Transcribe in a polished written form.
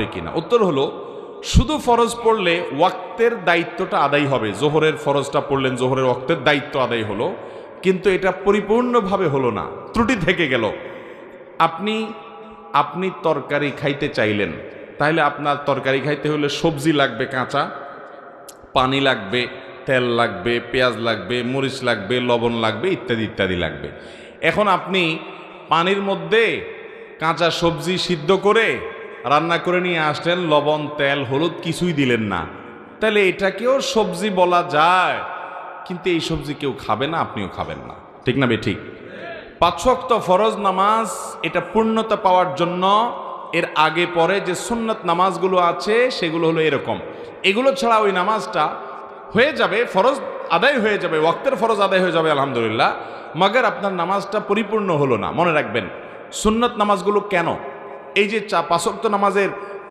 হবে কিনা? উত্তর হলো, শুধু ফরজ পড়লে ওয়াক্তের দায়িত্বটা আদায় হবে। জোহরের ফরজটা পড়লেন, জোহরের ওয়াক্তের দায়িত্ব আদায় হলো, কিন্তু এটা পরিপূর্ণভাবে হলো না, ত্রুটি থেকে গেল। আপনি তরকারি খাইতে চাইলেন, তাহলে আপনার তরকারি খাইতে হলে সবজি লাগবে কাঁচা, পানি লাগবে, তেল লাগবে, পেঁয়াজ লাগবে, মরিচ লাগবে, লবণ লাগবে, ইত্যাদি ইত্যাদি লাগবে। এখন আপনি পানির মধ্যে কাঁচা সবজি সিদ্ধ করে রান্না করে নিয়ে আসলেন, লবণ তেল হলুদ কিছুই দিলেন না, তাহলে এটাকেও সবজি বলা যায়, কিন্তু এই সবজি কেউ খাবে না, আপনিও খাবেন না। ঠিক না বে ঠিক? 5 ওয়াক্ত ফরজ নামাজ এটা পূর্ণতা পাওয়ার জন্য এর আগে পরে যে সুন্নত নামাজগুলো আছে সেগুলো হলো এরকম। এগুলো ছাড়া ওই নামাজটা হয়ে যাবে, ফরজ আদায় হয়ে যাবে, ওয়াক্তের ফরজ আদায় হয়ে যাবে আলহামদুলিল্লাহ, মাগার আপনার নামাজটা পরিপূর্ণ হলো না। মনে রাখবেন সুন্নত নামাজগুলো কেন, এই যে 5 ওয়াক্ত নামাজের